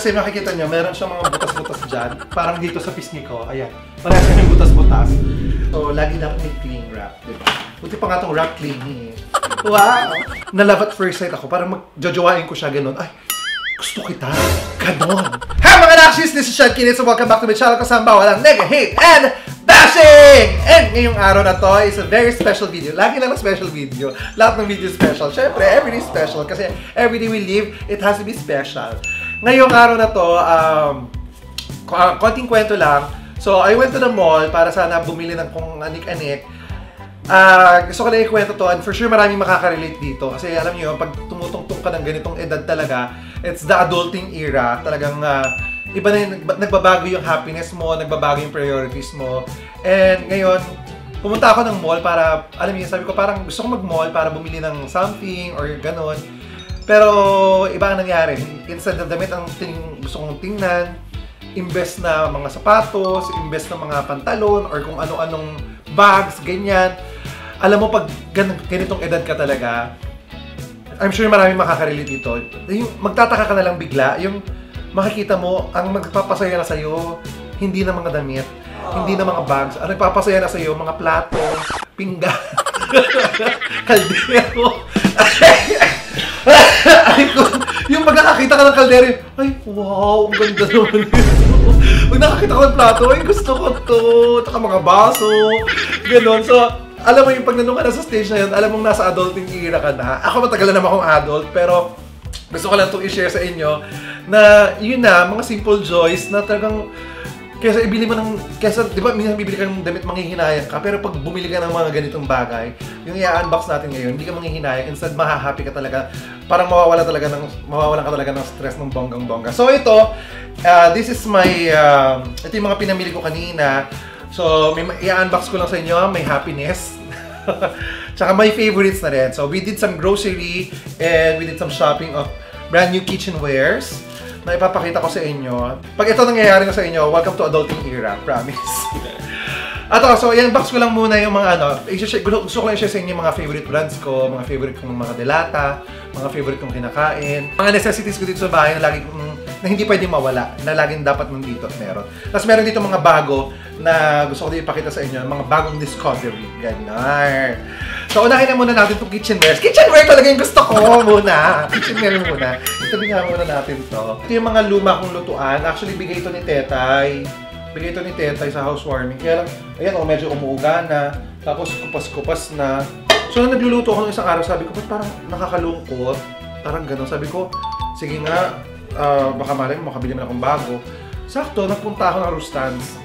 Kasi makikita nyo, meron siyang mga butas-butas dyan. Parang dito sa pisngi ko. Ayan. Parang yung butas-butas. So, lagi dapat may cling wrap. Diba? Buti pa nga itong wrap clingy. Wow! Na-love at first sight ako. Parang magjojowain ko siya ganun. Ay, gusto kita. Ganon. Hi mga Nakshis! This is Sean Kinney. So, welcome back to my channel. Kasama walang nega, hate, and bashing! And ngayong araw na to is a very special video. Lagi na lang special video. Lahat ng video special. Siyempre, everyday special. Kasi everyday we live, it has to be special. Ngayong araw na to, konting kwento lang. So, I went to the mall para sana bumili ng kung anik-anik. Gusto ko na ikwento to, and for sure maraming makaka-relate dito. Kasi alam niyo, pag tumutungtong ka ng ganitong edad talaga, it's the adulting era. Talagang iba na yung, nagbabago yung happiness mo, nagbabago yung priorities mo. And ngayon, pumunta ako ng mall para, alam niyo, sabi ko parang gusto ko mag-mall para bumili ng something or ganon. Pero iba ang nangyari. Instead of damit ang gusto kong tingnan, imbes na mga sapatos, imbes na mga pantalon, or kung ano-anong bags, ganyan. Alam mo, pag ganitong edad ka talaga, I'm sure maraming makaka-relate dito. Yung magtataka ka na lang bigla, yung makikita mo, ang magpapasaya na sa'yo, hindi na mga damit, hindi na mga bags. Ang nagpapasaya na sa'yo, mga plato, pinggan, kaldero. Yung magkakakita ka ng kaldero, ay, wow, ang ganda naman ito. Pag nakakita ko ng plato, ay, gusto ko to. Tsaka mga baso, gano'n. So, alam mo yung pag nandun ka na sa stage na yun, alam mong nasa adulting era ka na. Ako matagal na naman akong adult, pero gusto ko lang itong i-share sa inyo na yun na, mga simple joys na talagang kaysa ibili mo ng, kaysa, di ba, minsan bibili ka ng damit, manghihinayang ka, pero pag bumili ka ng mga ganitong bagay, yung i-unbox natin ngayon, hindi ka manghihinayang, instead mahahappy ka talaga, parang mawawalan ka talaga ng stress ng bonggang-bongga. So ito, this is my, ito yung mga pinamili ko kanina. So, i-unbox ko lang sa inyo, may happiness. Tsaka my favorites na rin. So, we did some grocery and we did some shopping of brand new kitchenwares na ipapakita ko sa inyo. Pag ito nangyayari na sa inyo, welcome to adulting era, promise. At so, i-unbox ko lang muna yung mga gusto ko lang i-share sa inyo yung mga favorite brands ko, mga favorite kong mga delata, mga favorite kong kinakain, mga necessities ko dito sa bahay na hindi pwedeng mawala, na laging dapat nandito at meron. Tapos meron dito mga bago na gusto ko din ipakita sa inyo, mga bagong discovery. Ganyan. So, unahin na muna natin itong kitchenware. Kitchenware talaga yung gusto ko muna. Kitchenware muna. Itabi nga muna natin to. Ito yung mga luma kong lutuan. Actually, bigay ito ni Tetay. Bigay ito ni Tetay sa housewarming. Kaya lang, ayan o, medyo umuuga na. Tapos, kupas-kupas na. So, nung nagluluto ako ng isang araw, sabi ko, ba't parang nakakalungkot? Parang gano'n. Sabi ko, sige nga, baka malay mo, makabili mo na akong bago. Sakto, nagpunta ako ng Rustans.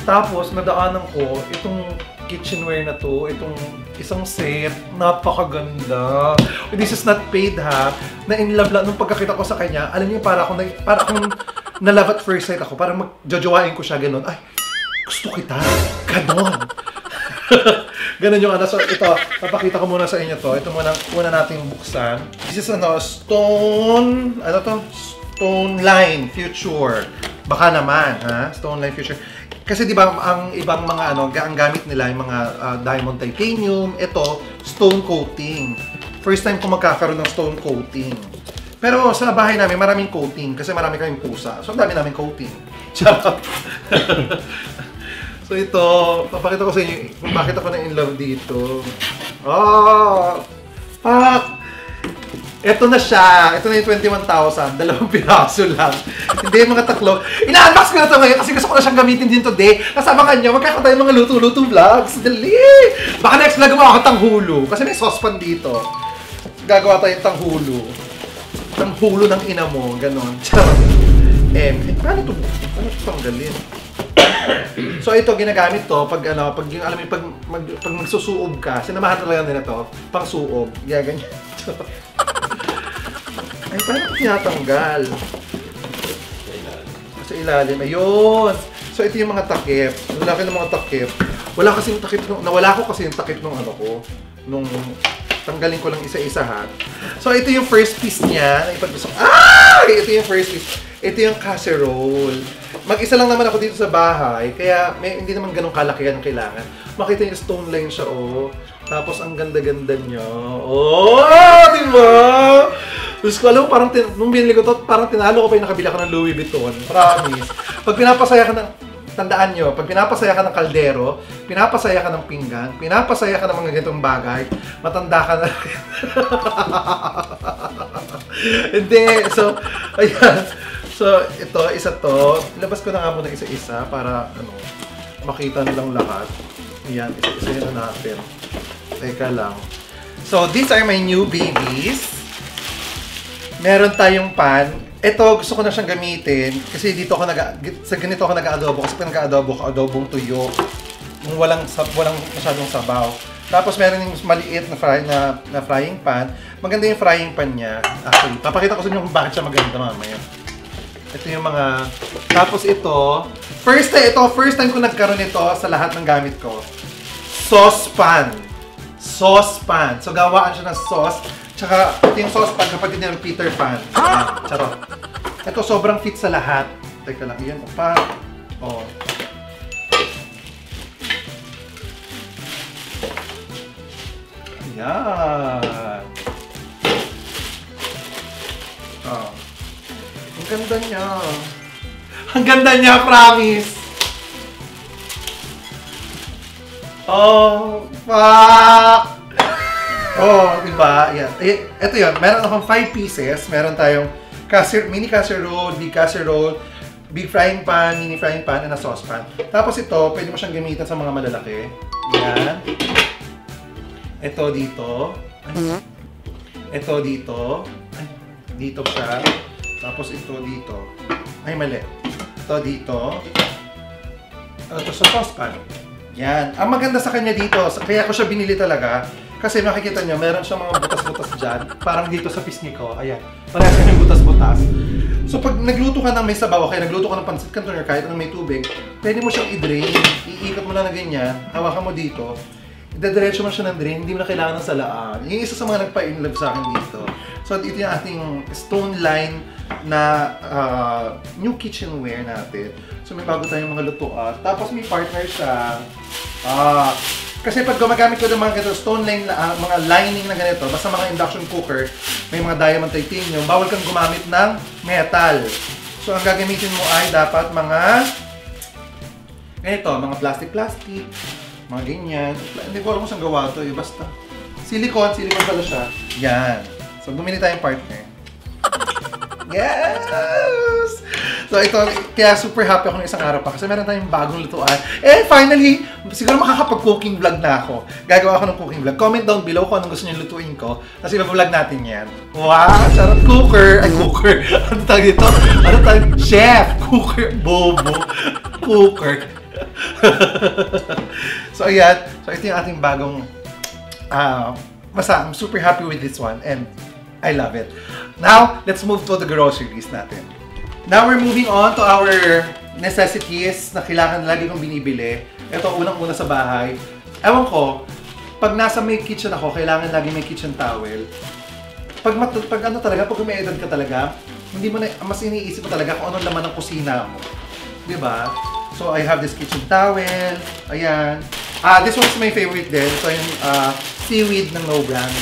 Tapos, nadaanan ko itong kitchenware na to, itong isang set, napakaganda. This is not paid ha, na in love lang. Nung pagkakita ko sa kanya, alam niyo, para akong na-love at first sight ako, parang magjojowain ko siya ganun. Ay, gusto kita. Ganon. Ganon yung ano. So, ito, papakita ko muna sa inyo to. Ito muna nating buksan. This is Stone Line Future. Baka naman, ha? Stone Line Future. Kasi di ba ang ibang mga ang gamit nila yung mga diamond titanium, ito stone coating. First time ko magkakaroon ng stone coating. Pero sa bahay namin maraming coating kasi marami kaming pusa. So dami namin coating. Charot. So ito, papakita ko sa inyo kung bakit ako na in love dito. Fuck! Ito na siya. Ito na yung 21,000. 2 piraso lang. Hindi, mga taklo. Ina-unbox ko na ito ngayon kasi gusto ko na siyang gamitin din today. Kasama kanyo, magkakatayo mga luto-luto vlogs. Dali! Baka next vlog gumawa ako tanghulo. Kasi may saucepan dito. Gagawa tayo tanghulo. Tanghulo ng ina mo. Ganon. Charot. Paano ito tanggalin? So ito, ginagamit to pag yung alam mo, pag magsusuob ka. Sinamahan talaga nila to. Pang suob. Ganyan. Ay, paano ko tinatanggal? Sa ilalim. Ayun! So, ito yung mga takip. Ang laki ng mga takip. Wala kasing takip nawala ko kasi yung takip nung nung tanggalin ko lang isa-isa ha. So, ito yung first piece niya. Ito yung first piece. Ito yung casserole. Mag-isa lang naman ako dito sa bahay. Kaya, hindi naman ganun kalakihan ang kailangan. Makita yung stone line siya, oh. Tapos, ang ganda-ganda niya. Oh! Diba? Tapos ko, alam mo, parang nung binili ko to, parang tinalo ko pa yung nakabila ko ng Louis Vuitton. Promise. Pag pinapasaya ka ng, tandaan nyo, pag pinapasaya ka ng kaldero, pinapasaya ka ng pinggan, pinapasaya ka ng mga ganitong bagay, matanda ka na. Hindi. So, ayan. So, ito, isa to. Ilabas ko na nga muna isa-isa para, makita nilang lahat. Ayan, isa-isa na natin. Teka lang. So, these are my new babies. Meron tayong pan. Ito, gusto ko na siyang gamitin. Kasi dito ako sa ganito ako nag-aadobo. Kasi pag nag-aadobo ko, adobong tuyo. Yung walang masyadong sabaw. Tapos meron yung maliit na frying pan. Maganda yung frying pan niya. Actually, papakita ko sa inyo kung bakit siya maganda mamaya. Ito yung mga... Tapos ito... First time ko nagkaroon nito sa lahat ng gamit ko. Saucepan. Saucepan. So, gawaan siya ng sauce. Tsaka, ito yung saucepan kapag din ng Peter Pan. Charot. Ito, sobrang fit sa lahat. Teka lang, yan. Pa. Oh. Ayan. Oh. Ang ganda niya. Ang ganda niya, promise. Oh, fuck. Oh, diba? Yan. Ito yun. Meron akong 5 pieces. Meron tayong mini casserole, big casserole, big frying pan, mini frying pan, and a saucepan. Tapos ito, pwede mo siyang gamitin sa mga malalaki. Yan. Ito dito. Ito dito. Ay, dito siya. Tapos ito dito. Ay, mali. Ito dito. Ito sa saucepan. Yan. Ang maganda sa kanya dito, kaya ko siya binili talaga, kasi makikita nyo, meron siyang mga butas-butas dyan. Parang dito sa pisngi ko. Ayan. Parang siya yung butas-butas. So, pag nagluto ka ng may sabaw, kaya nagluto ka ng pansit canton or kahit anong may tubig, pwede mo siyang i-drain. Iikot mo lang na ganyan. Hawakan mo dito. Idadiretso mo siya ng drain. Hindi mo na kailangan ng salaan. Yung isa sa mga nagpa-inlove sa akin dito. So, ito yung ating stone line na new kitchenware natin. So, may bago tayong mga lutuan. Tapos, may partner siya. Kasi pag gumagamit ko ng mga ganito, stone line, mga lining na ganito, basta mga induction cooker, may mga diamond titanium, bawal kang gumamit ng metal. So, ang gagamitin mo ay dapat mga ganito, mga plastic, mga ganyan. Hindi ko alam kung saan gawa ito eh, basta. Silicone pala siya. Yan. So, bumili tayong partner. Yes! So, ito, kaya super happy ako ng isang araw pa kasi meron tayong bagong lutuan. And finally, siguro makakapag-cooking vlog na ako. Gagawa ako ng cooking vlog. Comment down below kung anong gusto niyo lutuin ko. Kasi i-vlog natin yan. Wow! Charot! Cooker! Ay, cooker! Ano tawag dito? Ano tawag? Chef! Cooker! Bobo! Cooker! So, ayan. So, ito yung ating bagong I'm super happy with this one and I love it. Now, let's move to the groceries natin. Now, we're moving on to our necessities na kailangan lagi kong binibili. Ito, unang-una sa bahay. Ewan ko, pag nasa may kitchen ako, kailangan lagi may kitchen towel. Pag ano talaga, pag may edad ka talaga, hindi mo na, mas iniisip mo talaga kung anong laman ng kusina mo. Diba? So, I have this kitchen towel. Ayan. This one's my favorite din. So, yung seaweed ng No Brand.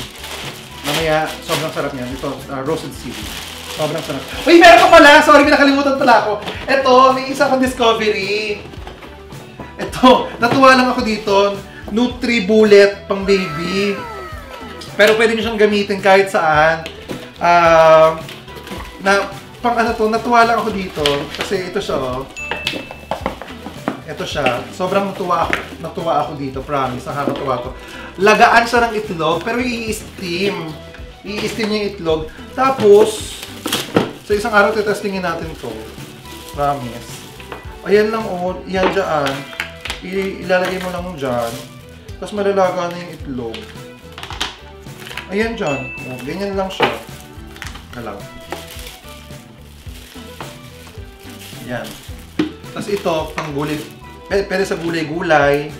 Mamaya, sobrang sarap niyan. Ito, roasted seaweed. Sobrang sarap. Uy, meron pa pala! Sorry, nakalimutan pala ako. Ito, may isa akong discovery. Ito, natuwa lang ako dito. Nutri-Bullet pang baby. Pero pwede nyo siyang gamitin kahit saan. Pang ano to, natuwa lang ako dito. Kasi ito siya, oh. Ito siya. Sobrang natuwa ako dito. Promise, nakakatuwa to. Lagaan siya ng itlog, pero i-steam. I-steam niya yung itlog. Tapos, sa isang araw, tetestingin natin to. Promise. Ayan lang, oh. Yan dyan. Ilalagay mo lang dyan. Tapos malalaga na yung itlog. Ayan dyan. Oh, ganyan lang siya. Alam. Yan. Tapos ito, pang gulay. Pwede sa gulay-gulay.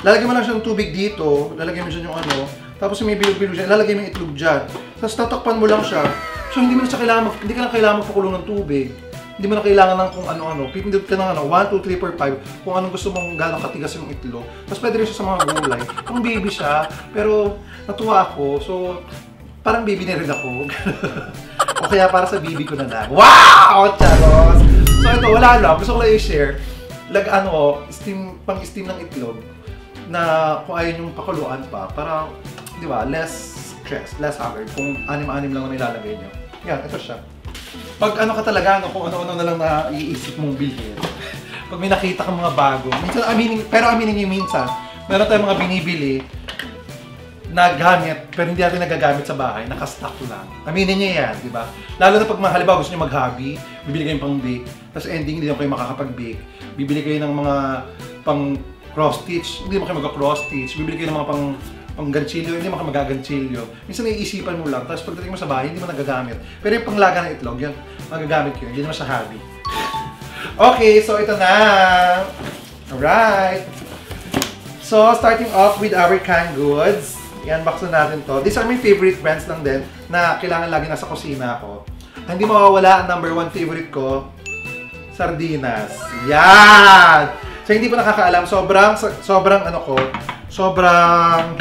Lalagay mo lang siya ng tubig dito. Lalagay mo siya yung ano. Tapos may bilog-bilog siya. Lalagay mo yung itlog dyan. Tapos tatakpan mo lang siya. So hindi mo na siya kailangan, hindi ka na kailangan magpakulong ng tubig. Hindi mo na kailangan ng kung ano-ano. Pipindot ka ng 1, 2, 3, 4, 5. Kung anong gusto mong gano'ng katigas yung itlog. Tapos pwede rin siya sa mga gulay. Pang baby siya. Pero natuwa ako. So, parang bibi na rin ako. O kaya para sa bibi ko na lang. Wow! Charos! So ito, wala lang. Gusto ko lang i-share. Pang-steam ng itlog na kung ayaw yung pakuluan pa, para, di ba, less stress, less haggard kung anim-anim lang na nilalagay nyo. Yan, ito siya. Pag ano ka talaga, kung ano-ano na lang na iisip mong bilhin. Pag may nakita kang mga bago, minsan aminin nyo minsan, meron tayong mga binibili na gamit, pero hindi natin nagagamit sa bahay, nakastock lang. Aminin nyo yan, di ba? Lalo na pag halimbawa gusto nyo mag-hobby, bibili kayo pang bake, tapos ending hindi naman kayo makakapag-bake. Bibili kayo ng mga pang cross-stitch, hindi naman kayo mag-cross-stitch. Bibili kayo ng mga pang ganchilyo, hindi naman kayo mag-ganchilyo. Minsan naiisipan mo lang, tapos pagdating mo sa bahay, hindi mo nagagamit. Pero yung panglaga ng itlog, yan, magagamit yun, hindi naman siya hobby. Okay, so ito na. Alright. So, starting off with our canned goods. I-unbox na natin to. These are my favorite brands lang din na kailangan lagi nasa kusina ko. Hindi mawawala ang number 1 favorite ko, sardinas. Yan! So, hindi pa nakakaalam, sobrang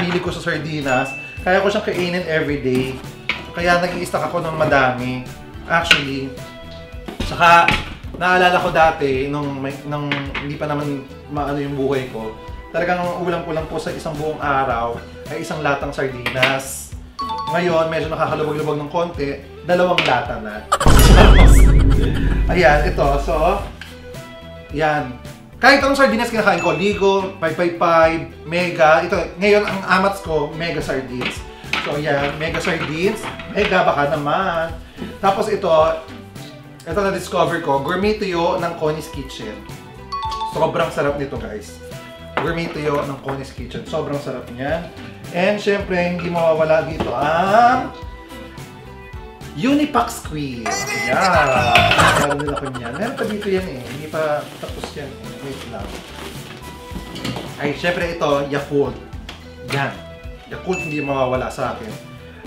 hilig ko sa sardinas. Kaya ko siyang kainin everyday. Kaya nag-i-stock ako ng madami. Actually, saka naalala ko dati, nung hindi pa naman maano yung buhay ko, talagang ulam ko lang po sa isang buong araw ay isang latang sardinas. Ngayon, medyo nakakalubog-lubog ng konti, 2 lata na. Ayan, ito. So, yan. Kahit anong sardinas kinakain ko, Ligo, 555, Mega. Ito, ngayon ang amats ko, Mega Sardines. So, yan, Mega Sardines. Mega, baka naman. Tapos ito na-discover ko, gourmet tuyo ng Connie's Kitchen. Sobrang sarap nito, guys. Gourmet tuyo ng Connie's Kitchen. Sobrang sarap niyan. And syempre, hindi mawawala dito ang Unipack Squeeze. Ayan. Meron din ako niyan. Meron pa dito yan eh. Hindi pa tapos yan eh. Wait lang. Ay, syempre ito, Yakult. Yan. Yakult hindi mawawala sa akin.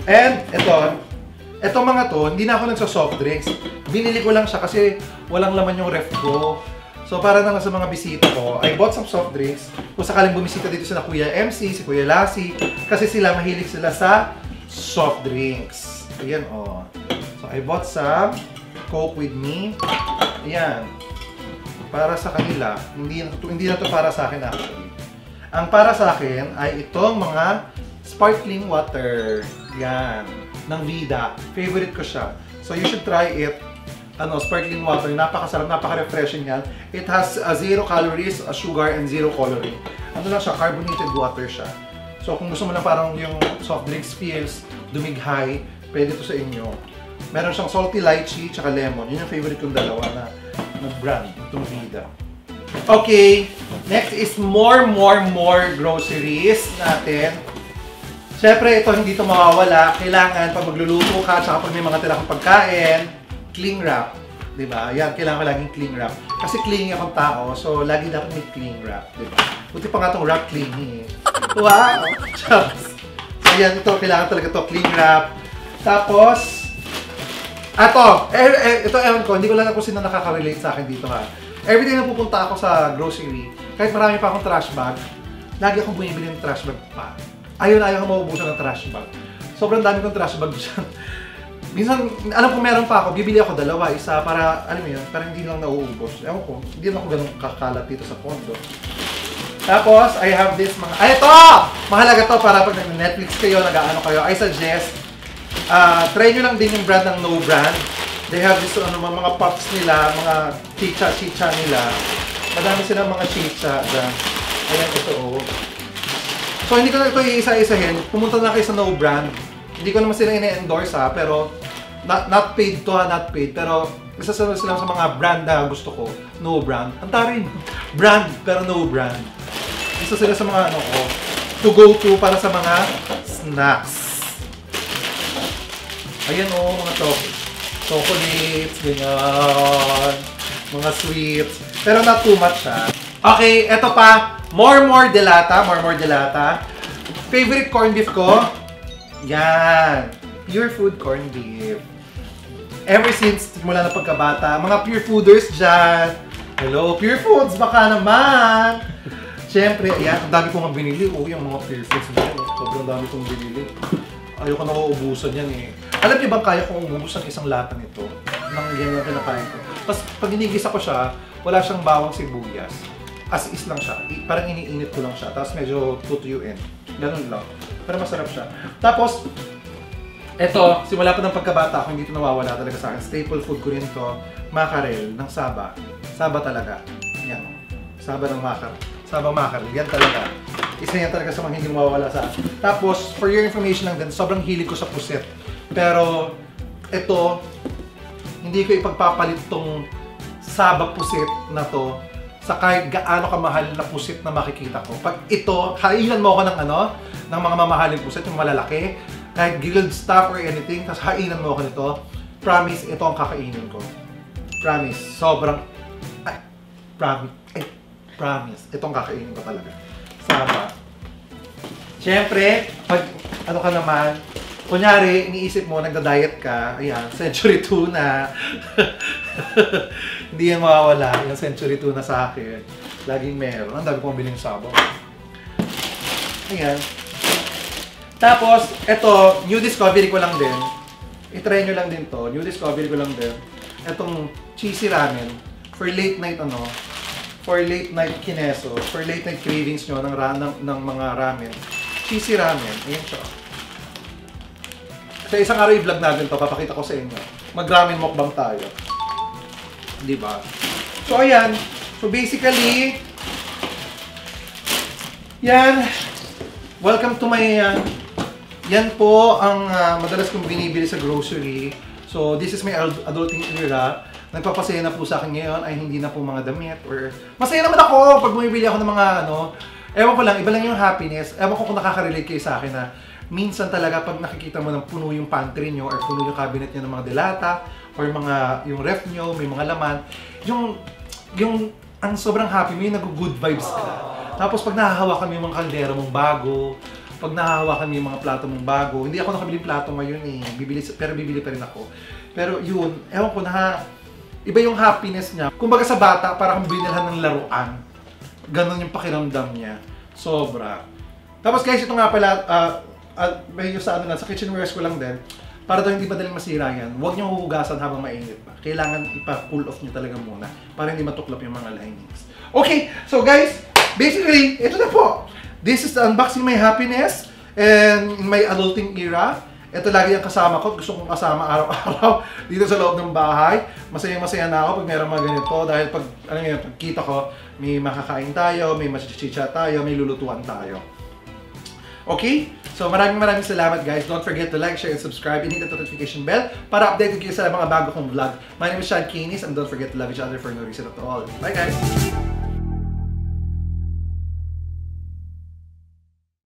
And ito mga to, hindi na ako nagsa-soft drinks. Binili ko lang siya kasi walang laman yung ref ko. So para naman sa mga bisita ko, I bought some soft drinks. Kung sakaling bumisita dito sila Kuya MC, si Kuya Lassie, kasi sila mahilig sila sa soft drinks. Ayan o. So I bought some Coke with me. Ayan. Para sa kanila. Hindi na to para sa akin actually. Ang para sa akin ay itong mga sparkling water. Yan. Ng Vida. Favorite ko siya. So you should try it. Sparkling water. Napakasarap, napaka-refreshing yan. It has 0 calories, sugar, and 0 coloring. Ano lang siya, carbonated water siya. So kung gusto mo lang parang yung soft drinks feels dumighay, pwede to sa inyo. Meron siyang salty lychee, tsaka lemon. Yun yung favorite kong dalawa na brand, itong Vida. Okay, next is more groceries natin. Siyempre, ito hindi ito mawawala. Kailangan pag magluluto ka, tsaka pag may mga tira kang pagkain, cling wrap, di ba? Yan, kailangan ko laging cling wrap. Kasi clingy akong tao, so lagi dapat may cling wrap, di ba? Buti pa nga itong wrap clingy. Wow! Chucks! So yan, ito, kailangan talaga ito, cling wrap. Tapos, ito ewan ko, hindi ko lang kung sino nakaka-relate sa akin dito ha. Everyday na pupunta ako sa grocery, kahit marami pa akong trash bag, lagi akong bumibili ng trash bag pa. Ayaw ko maubusan ng trash bag. Sobrang dami kong trash bag dyan. Minsan, alam ko meron pa ako, bibili ako 2, isa para, alam mo yun, para hindi lang nauubos. Ewan ko, hindi lang ako ganun kakalat dito sa pondo. Tapos, I have this mga, ito! Mahalaga to para pag nag-Netflix kayo, nag-ano kayo, I suggest, try nyo lang din yung brand ng No Brand. They have this, mga puffs nila, mga chicha nila. Madami silang mga chicha dyan. Ayan, ito So, hindi ko na ito iisa-isahin. Pumunta na kayo sa No Brand. Hindi ko naman sila ine-endorse ha, pero not paid to ha, not paid. Pero isa sila sa mga brand na gusto ko. No Brand. Ang tarin. Brand, pero No Brand. Isa sila sa mga to go to para sa mga snacks. Ayan mga chocolates, ganyan. Mga sweets. Pero not too much ha. Okay, eto pa. More delata. Favorite corned beef ko? Yan. Pure food corned beef. Ever since mula na pagkabata, mga pure fooders dyan. Hello, pure foods, baka naman. Siyempre, ayan, ang dami kong binili. Yung mga pure foods na yun. Sobrang dami kong binili. Ayoko na mauubusan yan eh. Alam niyo bang kaya kong umubusan isang lata nito? Nang yan yung kinakain ko. Tapos pag hinigisa ko siya, wala siyang bawang sibuyas. As is lang siya. Parang iniinit ko lang siya. Tapos medyo tutuyuin. Ganun lang. Pero masarap siya. Tapos, eto, simula pa ng pagkabata ko, hindi ito nawawala talaga sa akin. Staple food ko rin to. Mackerel ng Saba. Saba talaga. Yan. Saba ng mackerel. Saba mackerel. Yan talaga. Isa yan talaga sa mga hindi mawawala sa akin. Tapos, for your information lang din, sobrang hilig ko sa pusit. Pero, ito, hindi ko ipagpapalit tong Saba pusit na to sa kahit gaano kamahal na pusit na makikita ko. Pag ito, hainan mo ako ng ng mga mamahaling pusit, yung malalaki, kahit grilled stuff or anything, tapos hainan mo ako nito, promise, ito ang kakainin ko. Promise. Sobrang, promise. Ito ang kakainin ko talaga. Saba. Siyempre, pag ka naman, kunyari, iniisip mo, nagda-diet ka, ayan, century tuna. Hindi yan mawawala, yung century tuna sa akin. Laging meron. Ang dami kong biling saba. Ayan. Tapos, ito, new discovery ko lang din. I-try nyo lang din to. New discovery ko lang din. Itong cheesy ramen. For late night, for late night kineso, for late night cravings nyo ng mga ramen. Cheesy ramen. Ayan siya. Sa isang araw i-vlog natin to, papakita ko sa inyo. Mag-ramen mukbang tayo. Diba? So, ayan. So, basically, yan. Welcome to my, yan po ang madalas kong binibili sa grocery. So, this is my adulting era. Nagpapasaya na po sa akin ngayon ay hindi na po mga damit or masaya naman ako pag bumibili ako ng mga ewan ko lang, iba lang yung happiness. Ewan ko kung nakaka-relate kayo sa akin na minsan talaga pag nakikita mo ng puno yung pantry nyo or puno yung cabinet nyo ng mga delata or yung ref nyo, may mga laman, yung ang sobrang happy mo, yung nag-good vibes ka. Tapos pag nahahawakan mo yung mga kaldero mong bago, pag nahahawakan mo yung mga plato mong bago, hindi ako nakabili plato ngayon eh, pero bibili pa rin ako. Pero yun, ewan ko iba yung happiness niya. Kumbaga sa bata, parang binilhan ng laruan. Ganon yung pakiramdam niya. Sobra. Tapos guys, ito nga pala, medyo sa sa kitchenwares ko lang din. Para daw hindi madaling masira yan, huwag niyong huhugasan habang mainit pa. Kailangan ipa-pull off niyo talaga muna para hindi matuklap yung mga linings. Okay, so guys, basically, ito na po. This is the unboxing my happiness and in my adulting era. Ito lagi ang kasama ko. Gusto kong kasama araw-araw dito sa loob ng bahay. Masaya-masaya na ako pag meron mga ganito dahil pag pagkita ko, may makakain tayo, may machichicha tayo, may lulutuan tayo. Okay? So maraming salamat guys. Don't forget to like, share, and subscribe and hit the notification bell para updated kayo sa mga bago kong vlog. My name is Sean Kinis and don't forget to love each other for no reason at all. Bye guys!